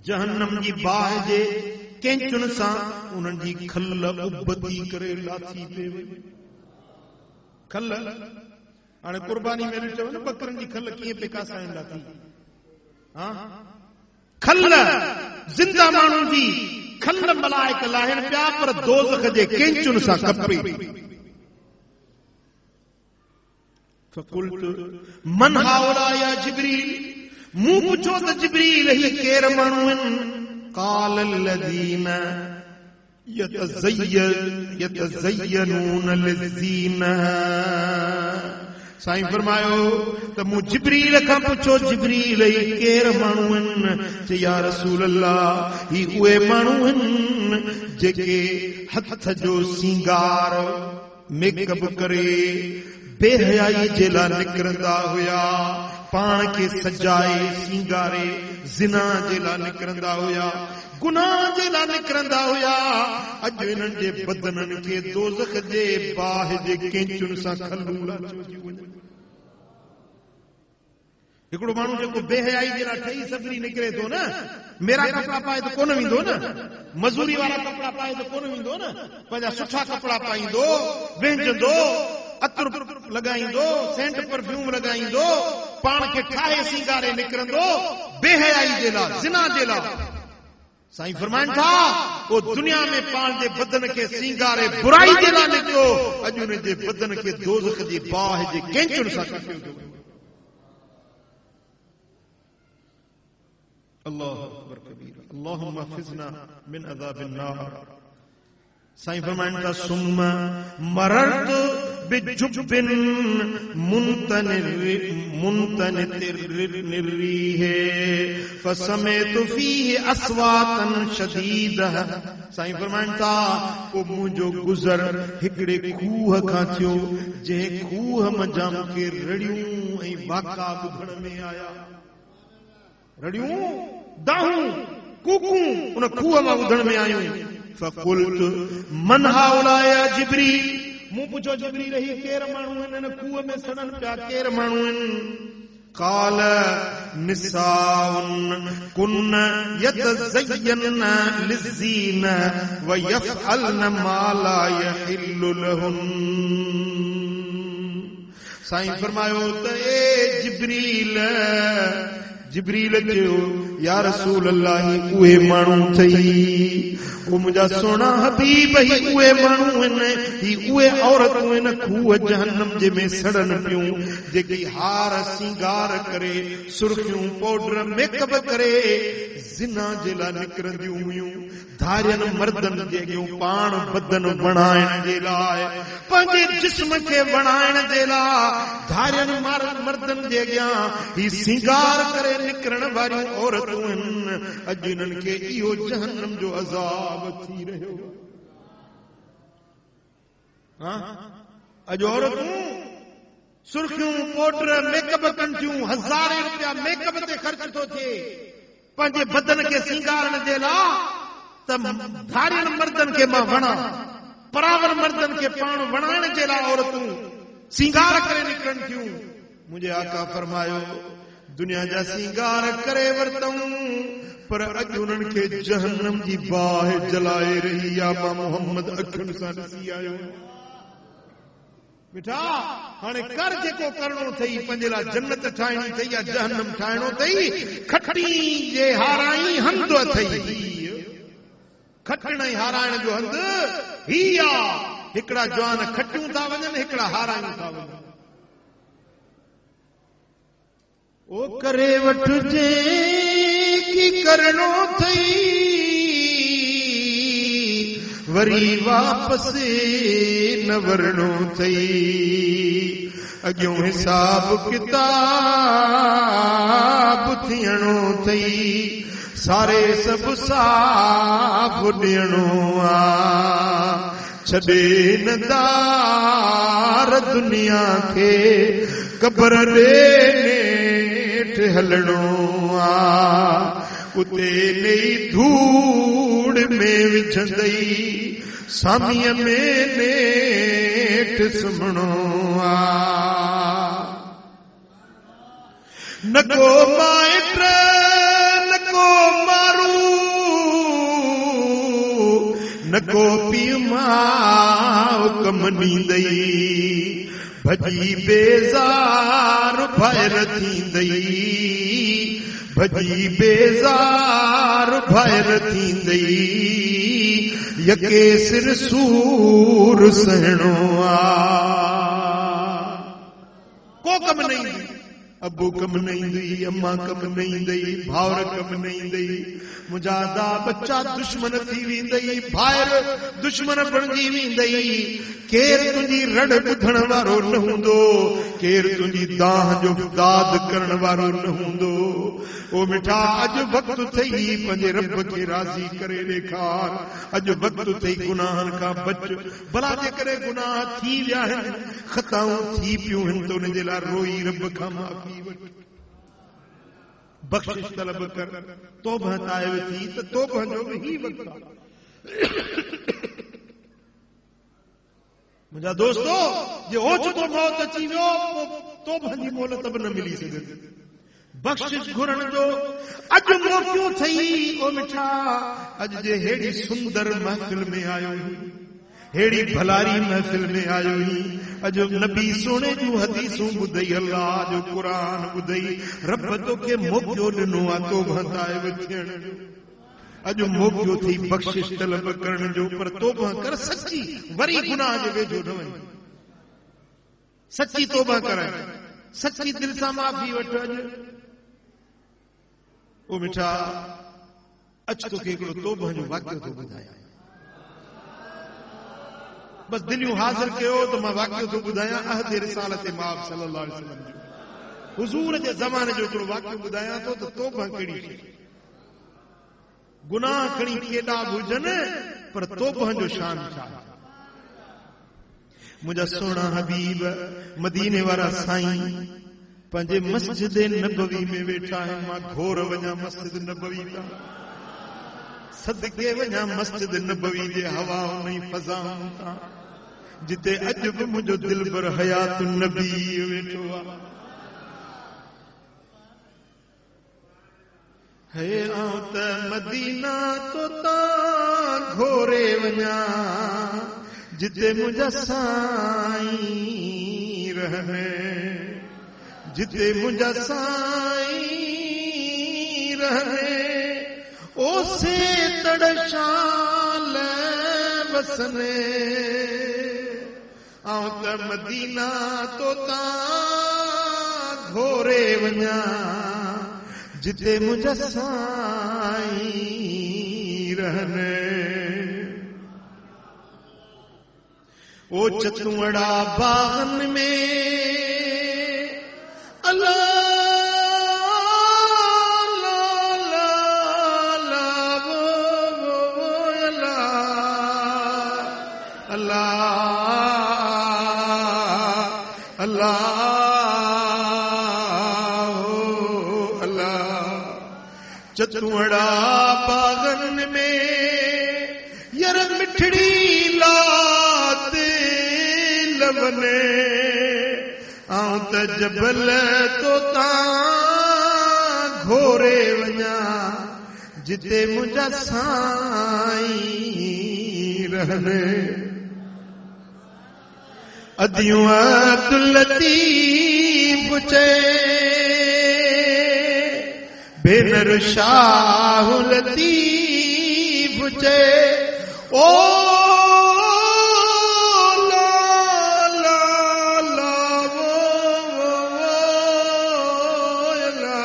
जहन्नम जी बाहि जे कैंचुनि सां उन्हनि जी खल उबती करे लाथी पे वई। खल हाणे कुर्बानी में चयो न बकरनि जी खल कीअं पे कासाइनि लाथी। हाँ खल जिंदा माण्हू जी खल मलाइक लाहिन पिया पर दोज़ख जे कैंचुनि सां कपे। फकुल्त मन हाउला या जिब्रील मूं पुछो त जिब्रील ही केर माण्हू आहिनि। قال الذين يتزينون للزينة साईं फरमायो त मूं जिब्रील खां पुछो जिब्रील ही केर माण्हू आहिनि। चई या रसूल अल्लाह ही उहे माण्हू आहिनि जेके हथ जो सिंगार मेकअप करे बेहयाई जे लाइ निकिरंदा हुया, पाण खे सजाए सिंगारे ज़िना जे लाइ निकिरंदा हुया, गुनाह जे लाइ निकिरंदा हुया। अॼु इन्हनि जे बदननि खे दोज़ख जे बाहि जे कैंचुनि सां खलूं लाचियूं वञनि। हिकिड़ो माण्हू जेको बेहयाई जे लाइ ठही सभरी निकिरे थो न, मेरा कपिड़ा पाए त कोन वेंदो न, मज़ूरी वारा कपिड़ा पाए त कोन वेंदो न, पंहिंजा सुठा कपिड़ा पाईंदो, वेंजंदो, अतर लगाईंदो, सेंट परफ्यूम लगाईंदो, पाण खे ठाहे सिंगारे निकिरंदो बेहयाई जे लाइ, ज़िना जे लाइ। साईं फरमाइनि था वो दुनिया में पाण जे बदन खे सिंगारे बुराई जे लाइ निकिरो, अॼु उन जे बदन खे दोज़ख जी बाहि जे कैंचुनि सां कपियो थो। अल्लाहु अकबर कबीर अल्लाहुम्मा हिफ़्ज़ना मिन अज़ाबिन नार। साईं फरमाइनि था सुम्म मररत बिजुब्बिन मुंतनिरिह फसमअतु फीहि अस्वातन शदीदह। साईं फरमाइनि था पोइ मुंहिंजो गुज़र हिकिड़े खूह खां थियो जंहिं खूह मंझां मूंखे रड़ियूं ऐं वाका ॿुधण में आया। रड़ियूं दाहूं कूकूं उन खूह मां ॿुधण में आयूं। फकुल्त मन हाउला या जिब्रील मूं पुछो जिब्रील ही केर माण्हू आहिनि हिन खूह में सड़नि पिया केर माण्हू आहिनि। قال نساء كن يتزين للزينة ويفعلن ما لا يحل لهن। साईं फरमायो त ए जिब्रील चयो या रसूल अल्लाह उहे माण्हू थई वो मुंहिंजा सोना हबीब ही उहे माण्हू आहिनि, ही उहे औरतूं आहिनि खूह जहन्नम जे में सड़नि पियूं जेकी हार सिंगार करे सुर्खियूं पाउडर मेकअप करे ज़िना जे लाइ निकिरंदियूं हुयूं। धारियनि मर्दनि जे अॻियां पाण बदन बणाइण जे लाइ, पंहिंजे जिस्म खे बणाइण जे लाइ धारियनि मर्दनि जे अॻियां ही सिंगार करे निकिरण वारियूं औरतूं आहिनि। अॼु इन्हनि खे इहो जहन्नम जो अज़ाब थी रहियो। अॼु औरतूं सुर्खियूं पाउडर मेकअप कनि थियूं, हज़ारे रुपया मेकअप ते ख़र्च थो थिए पंहिंजे बदन खे सिंगारण जे लाइ। त धारियनि मर्दनि खे मां वणा, परावर मर्दनि खे पाण वणाइण जे लाइ औरतूं सिंगार करे निकिरनि थियूं। मुंहिंजे आका फरमायो दुनिया जा सिंगार करे वरतऊं पर अॼु उन्हनि खे जहन्नम जी बाहि जलाए रही आहे। मां मोहम्मद अखियुनि सां ॾिसी आयो। बेटा हाणे कर जेको करणो अथई, पंहिंजे लाइ जन्नत ठाहिणी अथई या जहन्नम ठाहिणो अथई, खटणी जे हाराई हंध अथई। खटण ऐं हाराइण जो हंध ही आहे। हिकिड़ा जवान खटियूं था वञनि, हिकिड़ा हारायूं था वञनि। ओ करे वठजे की करणो थई वरी वापस न वरणो थई। अॻियों हिसाब किताब थियणो थई, सारे सभु साफ़ ॾियणो आ। छॾे न दार दुनिया खे कब्र ॾे हलणो आ। उते नई धूड़ में विझंदई सामीअ में नेठ सुमणो आ न को माइट न को मारू न को पीउ माउ कम ॾींदई भॼी बेज़ार ॿाहिरि थींदई भॼी बेज़ार ॿाहिरि थींदई यके सिर सूर सहणो आ को कम न ईंदी अबू कम न ईंदई अम्मा कम न ईंदई भाउर कम न ईंदई मुंहिंजा दा बच्चा दुश्मन थी वेंदई ॿाहिरि दुश्मन बणिजी वेंदई केरु तुंहिंजी रड़ ॿुधण वारो न हूंदो केरु तुंहिंजी दाह जो दाद करण वारो न हूंदो ओ मिठा अॼु वक़्तु थई पंहिंजे रब खे राज़ी करे ॾेखार अॼु वक़्तु थई गुनाहनि खां बच भला जेकॾहिं गुनाह थी विया आहिनि ख़ताऊं थी पियूं आहिनि त उन जे लाइ रोई रब खां माफ़ी वठ बख़्शिश तलब कर तौबह ताइब थी त तौबह जो बि ही वक़्तु आहे मुंहिंजा दोस्तो जे ओचितो मौत अची वियो तौबह जी मोहलत बि न मिली सघे बख़्शिश घुरण जो अॼु मौक़ो थई ओ मिठा अॼु जे हेड़ी सुंदर महफ़िल में आयो हेड़ी भलारी महफ़िल में आयो अॼु नबी सोने जूं हदीसूं ॿुधई अल्लाह जो क़ुरान ॿुधई रब तोखे मौक़ो ॾिनो आहे तौबह ताइब थियण जो अॼु मौक़ो थी बख़्शिश तलब करण जो पर तौबह कर सची वरी गुनाह जे वेझो न वञ सची तौबह कर सची दिल सां माफ़ी वठ अॼु ओ मिठा अच तोखे हिकिड़ो तौबह जो वाक़ियो थो ॿुधायां बस दिलियूं हाज़िर कयो तो मां वाक़ियो थो ॿुधायां अहद रिसालत माब सल्लल्लाहु अलैहि वसल्लम जो हुज़ूर जे ज़माने जो हिकिड़ो वाक़ियो ॿुधायां थो त तौबह कहिड़ी शइ गुनाह खणी केॾा बि हुजनि पर तौबह जो शान छा मुंहिंजा सुहिणा हबीब मदीने वारा साईं पंहिंजे मस्जिद नबवी में वेठा आहिनि मां घोर वञा मस्जिद नबवी तां सदके वञा मस्जिद नबवी जे हवाउनि ऐं फ़ज़ाउनि तां जिते अॼु बि मुंहिंजो दिलबर हयात नबी वेठो आहे हे आऊं त मदीना तो तां घोरे वञा जिते मुंहिंजा साईं रहने जिते मुंहिंजा साईं रहने ओसे तड़शाल बसने आऊं त मदीना तो तां घोरे वञा जिते मुंहिंजा साईं रहने ओ चतुअड़ा बागन में अल्लाह चतुअड़ा बागन में यर मिठड़ी लात लवने आऊं त जबल तो तां घोरे वञा जिते मुंहिंजा साईं रहने अदियूं अब्दुल लतीफ चए भेनर शाह लतीफ चए ओ ला ला ला वो ला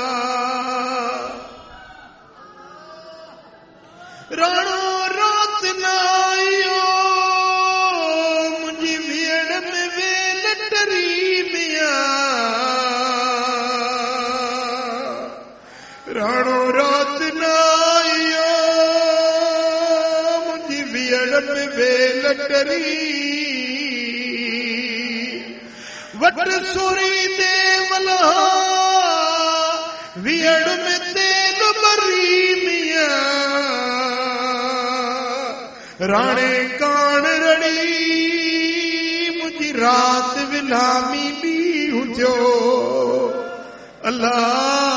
राणो रात नायो मुंहिंजी भेण में वेल टरी मिया राणो रात नायो मुंहिंजी भेण में वेल टरी वट सुरी दे वला भेण में तेल वरी मिया राणे कान रड़ी मुझी रात विलामी भी हुजो अल्लाह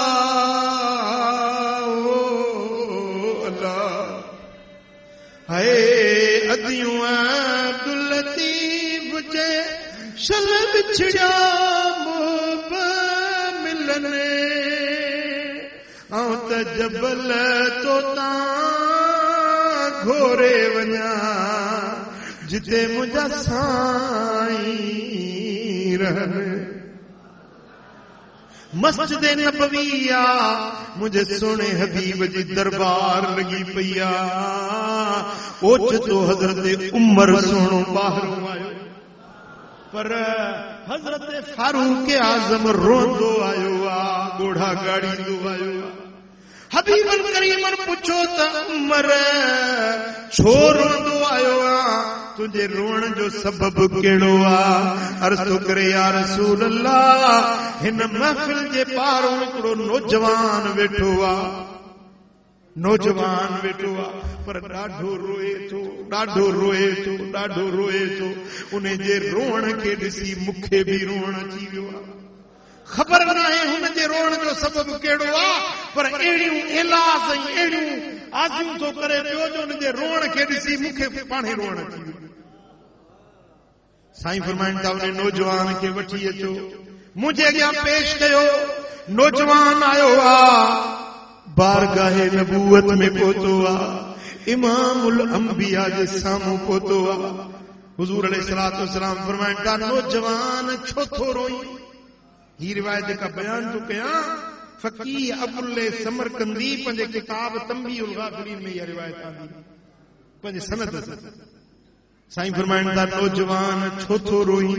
हाय अदियूं अब्दुल लतीफ जे शल बिछड़ा मोब मिलने त जबल तो घोरे वञा जिते मुंहिंजा साईं रहनि मस्जिद नबविया मुझे सोने हबीब जी दरबार लगी पईया ओचितो हज़रत उमर सोनो ॿाहिरों आयो पर हज़रत फारूक आज़म रोंदो आयो आ ॻोढ़ा ॻाड़ींदो आयो हबीब करीम पुछो त उमर छो रोंदो आयो आ तुझे रोण जो सबब कहिड़ो आ अर्ज़ तो करे या रसूल अल्लाह हिन महफ़िल जे पारों हिकिड़ो नौजवान वेठो आ पर ॾाढो रोए थो उन जे रोअण खे ॾिसी मूंखे बि रोअण अची वियो आहे ख़बर न आहे हुन जे रोअण जो सबब कहिड़ो आहे पर अहिड़ियूं इलाज ऐं अहिड़ियूं आज़ियूं थो करे पियो जो हुन जे रोअण खे ॾिसी मूंखे पाणे रोअण अची वियो साईं फरमाइनि था उन नौजवान खे वठी अचो मुंहिंजे अॻियां पेश कयो नौजवान आयो आहे बारगाहे नबूवत में पहुतो आहे इमामुल अंबिया जे साम्हूं पहुतो आहे हुज़ूर अलैहिस्सलातु वस्सलाम फरमाइनि था नौजवान छो थो रोई ही रिवायत का बयान तो कयां फकीह अबुल समरकंदी पंहिंजे किताब तंबीहुल गाफ़िलीन में इहा रिवायत आंदी पंहिंजे सनद साईं फरमाइनि था नौजवान छो थो रोई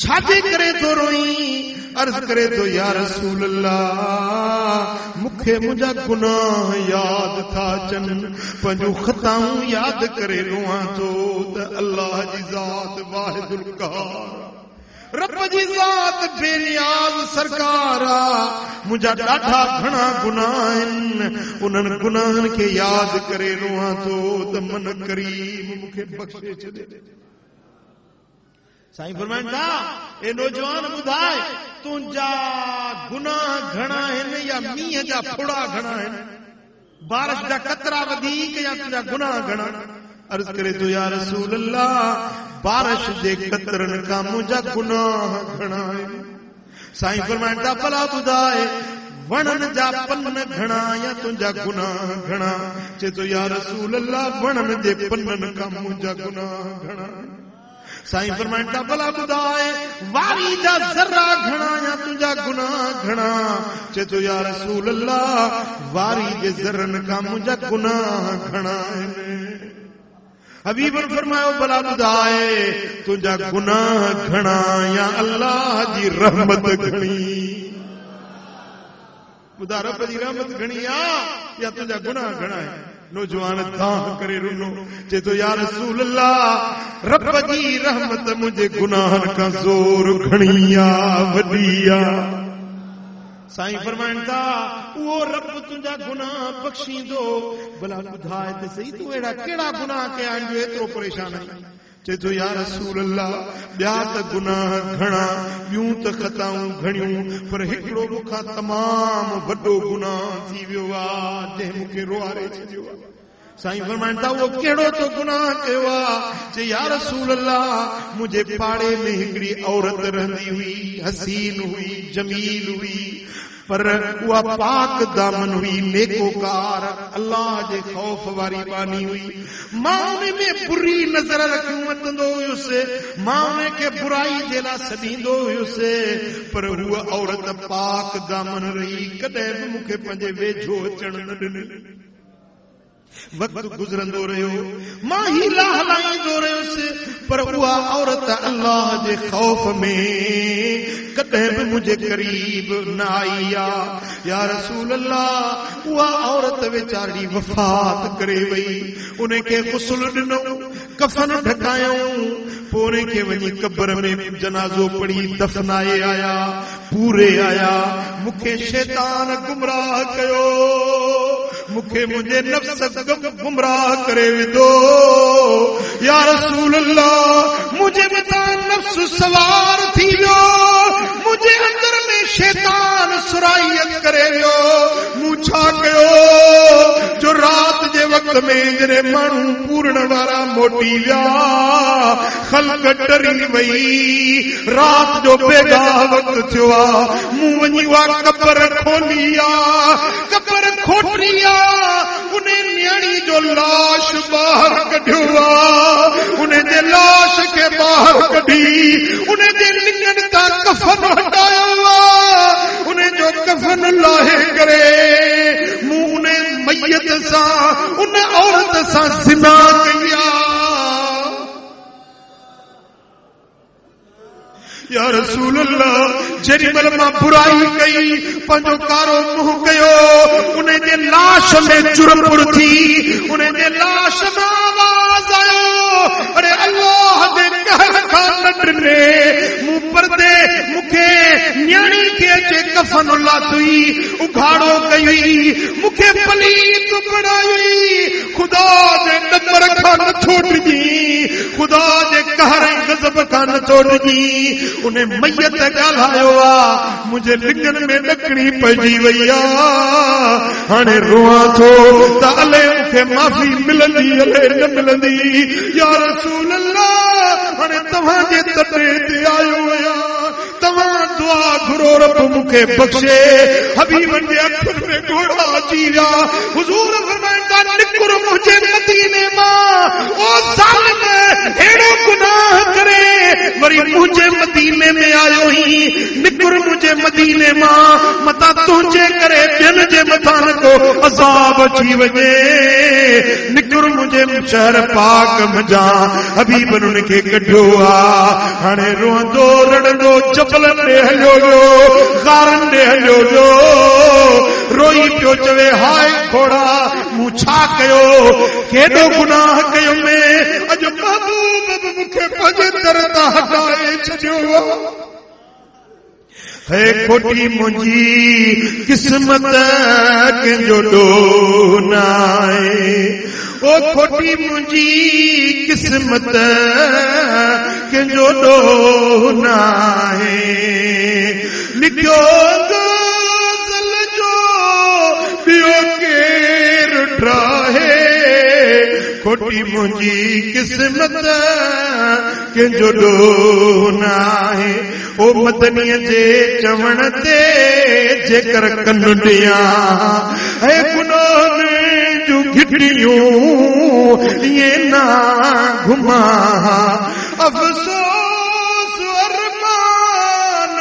छाजे करे थो रोई अर्ज़ करे थो या रसूल अल्लाह मूंखे मुंहिंजा गुनाह यादि था अचनि पंहिंजूं ख़ताऊं यादि करे रोआं थो त अल्लाह जी ज़ात वाहिदुल क़हार रब जी ज़ात बेनियाज़ सरकार आ मुंहिंजा ॾाढा घणा गुनाह आहिनि उन्हनि गुनाहनि खे यादि करे रोआं थो त मन करीम मूंखे बख़्शे छॾे साईं फरमाइनि था ए नौजवान ॿुधाए तुंहिंजा गुनाह घणा आहिनि या मींहं जा फुड़ा घणा आहिनि बारिश जा कतरा वधीक या तुंहिंजा गुनाह घणा अर्ज़ करे तो या रसूल अल्लाह बारिश जे कतरनि खां मुंहिंजा गुनाह घणा आहिनि साईं फरमाइनि था भला ॿुधाए वणनि जा पन घणा या तुंहिंजा गुनाह घणा चए तो या रसूल अल्लाह वणनि जे पननि खां मुंहिंजा गुनाह घणा साईं फरमाइनि था भला ॿुधाए वारी जा ज़रा घणा या तुंहिंजा गुनाह घणा चए तो या रसूल अल्लाह वारी जे ज़रनि खां मुंहिंजा गुनाह घणा आहिनि हबीब फरमायो भला ॿुधाए तुंहिंजा गुनाह घणा या अल्लाह जी रहमत घणी ॿुधा रब जी रहमत घणी आहे या तुंहिंजा गुनाह घणा आहिनि नौजवान दाह करे रुनो चए तो या रसूल अल्लाह रब जी रहमत मुंहिंजे गुनाहनि खां ज़ोर घणी आहे वॾी आहे साईं फरमाइनि था उहो रब तुंहिंजा गुनाह बख़्शींदो भला ॿुधाए त सही तूं अहिड़ा कहिड़ा गुनाह कया आहिनि जो एतिरो परेशान आहीं चए तो या रसूल अल्लाह ॿिया त गुनाह घणा ॿियूं त ख़ताऊं घणियूं पर हिकिड़ो मूंखां तमामु वॾो गुनाह थी वियो आहे जंहिं मूंखे रोआरे छॾियो आहे साईं फरमाइनि था उहो कहिड़ो तो गुनाह कयो आहे चए या रसूल अल्लाह मुंहिंजे पाड़े में हिकिड़ी औरत रहंदी हुई हसीन हुई जमील हुई पर उहा पाक दामन हुई नेकोकार अल्लाह जे खौफ वारी बानी हुई मां उन में बुरी नज़र रखियूं वठंदो हुयुसि मां उन खे बुराई जे लाइ सॾींदो हुयुसि पर उहा औरत पाक दामन रही कॾहिं बि मूंखे पंहिंजे वेझो अचण न ॾिनी वक्त गुज़रंदो रहियो मां हीला हलाईंदो रहियुसि पर उहा औरत अल्लाह जे खौफ में कॾहिं बि मुंहिंजे करीब न आई आहे या रसूल अल्लाह उहा औरत वीचारी वफ़ात करे वई उन खे गुस्ल ॾिनो कफन ढकायूं पोइ उन खे वञी क़ब्र में जनाज़ो पढ़ी दफ़नाए आया पूरे आया मूंखे शैतान गुमराह कयो मूंखे मुंहिंजे नफ़्स गुमराह करे विधो। या रसूल अल्लाह मुंहिंजे मथां नफ़्स सवार थी वियो, मुंहिंजे अंदर में शैतान सुराइयत करे वियो। मूं छा कयो जो रात जे वक़्त में जॾहिं माण्हू पूरण वारा मोटी विया, ख़ल्क़ डरी वई, रात जो बेगाह वक़्त थियो आहे, मूं वञी उहा कबर खोली आहे, कबर खोटी आहे, उन न्याणी जो लाश ॿाहिरि कढियो आहे, उन जे लाश खे ॿाहिरि कढी उन जे लिङनि तां कफ़न हटायो आहे, उन जो कफ़न लाहे करे मूं उन मैयत सां उन औरत सां ज़िना कई आहे। या रसूल अल्लाह जेॾी महिल मां बुराई कई, पंहिंजो कारो मुंहुं कयो, उन जे लाश में चुरपुर थी, उन जे लाश में आवाज़ आयो, अरे अल्लाह जे कहर खां न ॾिने, मूं परदे मूंखे न्याणी खे अचे कफ़न लाथई, उघाड़ो कई, मूंखे पलीत बणाई, ख़ुदा जे नंबर खां नथो ॾिजी, ख़ुदा जे कहर ऐं गज़ब खां नथो ॾिजी। उन मैयत ॻाल्हायो आहे, मुंहिंजे लिङनि में ॾकणी पइजी वई आहे, हाणे रोआं थो त अले मूंखे माफ़ी मिलंदी अले न मिलंदी। या रसूल अल्लाह हाणे तव्हांजे तटे ते आयो आहियां, तव्हां दुआ घुरो रब मूंखे बख़्शे। हबीबनि जे अखियुनि में ॻोढ़ा अची विया, हुज़ूर फरमाईंदा निकुर मुंहिंजे मदीने मां, ओ ज़ालिम अहिड़ो गुनाह करे वरी मुंहिंजे मदीने में आयो ही, निकुर मुंहिंजे मदीने मां, मतां तुंहिंजे करे ॿियनि जे मथां न को अज़ाब अची वञे, निकुर मुंहिंजे शहर पाक मजां। हबीबनि उनखे कढियो आहे, हाणे रोअंदो रड़ंदो जबलनि ॾे हलियो वियो, गारनि ॾे हलियो वियो, रोई पियो चवे हाय घोड़ा मूं छा कयो, केॾो गुनाह कयो में, अॼु महबूब बि मूंखे पंहिंजे दर तां हटाए छॾियो। है खोटी मुंहिंजी क़िस्मत कंहिंजो ॾोह न आहे, ओ खोटी मुंहिंजी क़िस्मत कंहिंजो ॾोह न आहे, लिखियो ग़ज़ल जो ॿियो केरु ठाहे, खोटी मुंहिंजी क़िस्मत कंहिंजो ॾोह न आहे। ओ मदनीअ जे चवण ते जेकर कन ॾियां, ऐ गुनाहनि जूं घिटियूं ईअं न घुमां, अफ़सोस अरमान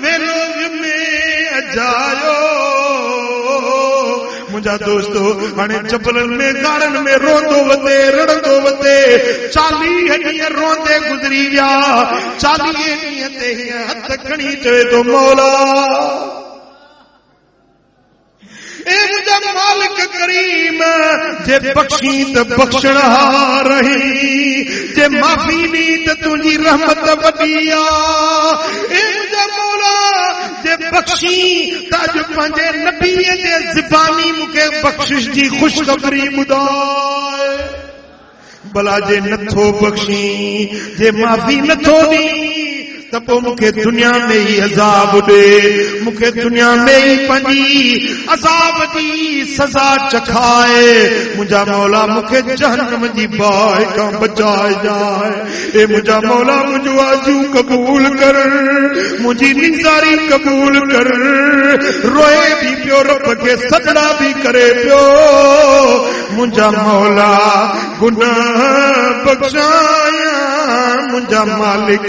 वेलो में अजायो। मुंहिंजा दोस्तो हाणे जबलनि में गारनि में रोंदो वते रड़ंदो वते, 40 ॾींहं रोंदे गुज़री विया, 40 ॾींहं ते हीअं हथ खणी चवे थो मौला ए मुंहिंजा मालिक करीम, जे बख़्शी त बख़्शणहार रही, जे माफ़ी ॾी त तुंहिंजी रहमत वॾी आहे। ए मुंहिंजा मौला जे बख़्शी त अॼु पंहिंजे नबीअ जे ज़बानी मूंखे बख़्शिश जी ख़ुशख़बरी ॿुधाए, भला जे नथो बख़्शी, जे माफ़ी नथो ॾी त पोइ मूंखे दुनिया में ई अज़ाब ॾे, मूंखे दुनिया में ई पंहिंजी अज़ाब जी सज़ा चखाए। मुंहिंजा मौला मूंखे जहन्नम जी बाहि खां बचाए जाए। ए मुंहिंजा मौला मुंहिंजो आजू क़बूल कर, मुंहिंजी निज़ारी क़बूल कर। रोए बि पियो, रब खे सजड़ा बि करे पियो, मुंहिंजा मौला गुनाह बख़्शाया, मुंहिंजा मालिक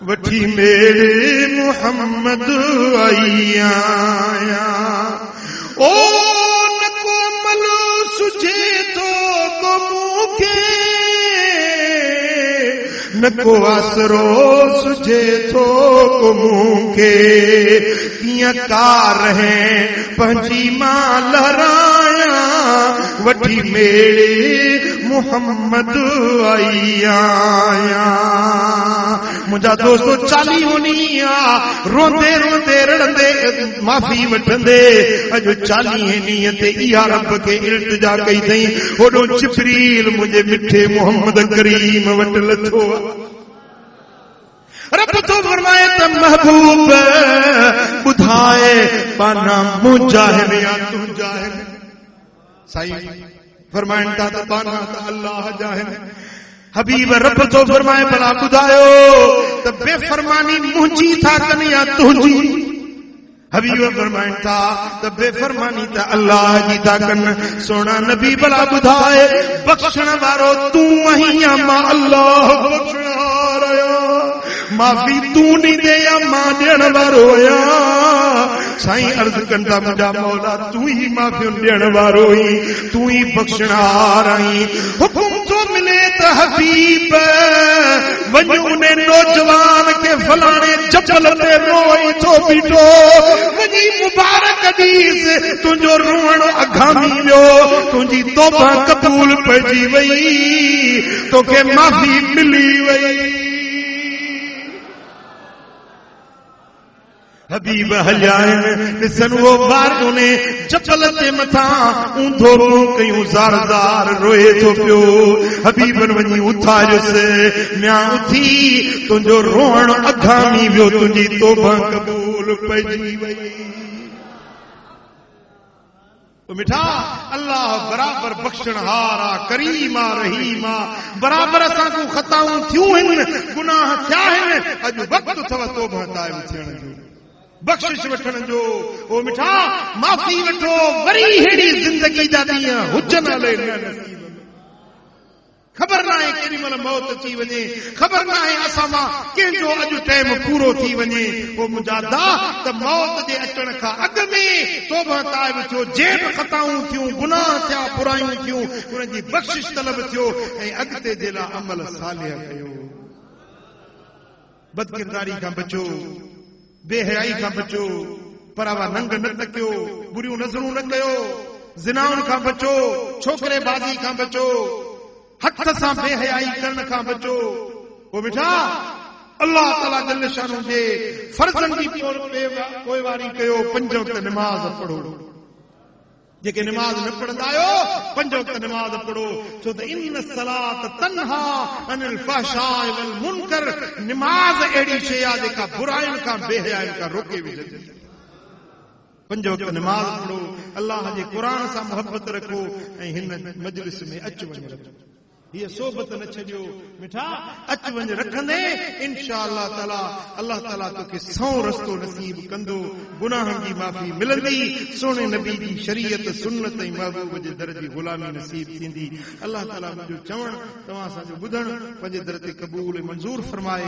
वठी मेरे मोहम्मद आया। ओ नको मल सुझे तो को मूंखे, नको आसरो सुझे तो को मूंखे, कीअं कार है पंहिंजी मां लहराया, वठी मेरे मोहम्मद आई आया। मुंहिंजा दोस्तो 40 होनी आ रोंदे रोंदे रड़ंदे माफ़ी वठंदे अॼु 40 ॾींहं ते इहा रब खे इल्तिजा कई अथई। होॾो जिब्रील मुंहिंजे मिठे मोहम्मद करीम वटि लथो। रब तो फरमाए त महबूब ॿुधाए पाना मुजाहिद या तुंहिंजा आहिनि। साईं फरमाइनि था त पाना त अल्लाह जा आहिनि। हबीब रब तो फरमाए भला ॿुधायो त बेफरमानी मुंहिंजी था कनि या तुंहिंजी। हबीब फरमाइनि था त बेफरमानी त अल्लाह जी था कनि। सोना नबी भला ॿुधाए बख़्शण वारो तूं आहीं या मां अल्लाह बख़्शणहार आहियां। माफ़ी तूं ॾींदे या मां ॾियण वारो आहियां। साईं अर्ज़ कनि था मुंहिंजा मौला तूं ई माफ़ियूं ॾियण वारो आहीं, तूं ई बख़्शणहार आहीं। हुकुम थो मिले त हबीब वञ उन नौजवान खे फलाणे जबल ते रोई थो बीठो वञी मुबारक हदीस तुंहिंजो रोअण अघामी वियो, तुंहिंजी तौबा क़बूल पइजी वई, तोखे माफ़ी मिली वई। हबीब हलिया आहिनि ॾिसनि उहो ॿार उन जबल ते मथां ऊंधो मुंहुं कयूं ज़ार ज़ार रोए थो पियो। हबीबन वञी उथारियुसि म्या उथी तुंहिंजो रोअण अघामी वियो, तुंहिंजी तौबा क़बूल पइजी वई। मिठा अल्लाह बराबर बख़्शणहार आ, करीम आ, रहीम आ। बराबर असां को ख़ताऊं थियूं आहिनि, गुनाह थिया आहिनि। अॼु वक़्तु अथव तौबा ताइब थियण जो, बख़्शिश वठण जो। ओ मिठा माफ़ी वठो, वरी हेड़ी ज़िंदगी जा ॾींहं हुजनि हले नसीब। ख़बर न आहे केॾी महिल मौत अची वञे, ख़बर न आहे असां मां कंहिंजो अॼु टाइम पूरो थी वञे। पोइ मुंहिंजा दा त मौत जे अचण खां अॻु में तौबा ताइब थियो, जे बि ख़ताऊं थियूं, गुनाह थिया, बुरायूं थियूं, उनजी बख़्शिश तलब थियो ऐं अॻिते जे लाइ अमल सालिह कयो। बदकिरदारी खां बचो, बेहयाई खां बचो, परावा नंग न तकियो, बुरियूं नज़रूं न कयो, ज़िनाउनि खां बचो, छोकिरे बाज़ी खां बचो, हथ सां बेहयाई करण खां बचो। ओ मिठा अल्लाह ताला जल शानहू जे फर्ज़न जी पोइवारी कयो, 5 वक़्त नमाज़ पढ़ो। जेके नमाज़ न पढ़ंदा आहियो 5 वक़्त नमाज़ पढ़ो, छो त इन सलात तन्हा अनिल फहशाए वल मुनकर। नमाज़ अहिड़ी शइ आहे जेका बुराइयुनि खां बेहयाइनि खां रोके विझंदी। 5 वक़्त नमाज़ पढ़ो, अल्लाह जे क़ुर सां मोहब्बत रखो ऐं हिन मजलिस में अच वञ रखो। हीअ सोबत न छॾियो मिठा, अच वञ रखंदे इंशाअल्लाह ताला अल्लाह ताला तोखे सौ रस्तो नसीब कंदो, गुनाहनि जी माफ़ी मिलंदी, सोने नबी जी शरीयत सुन्नत ऐं महबूब जे दर जी ग़ुलामी नसीब थींदी। अल्लाह ताला मुंहिंजो चवण तव्हां असांजो ॿुधण पंहिंजे दर ते क़बूल ऐं मंज़ूर फरमाए।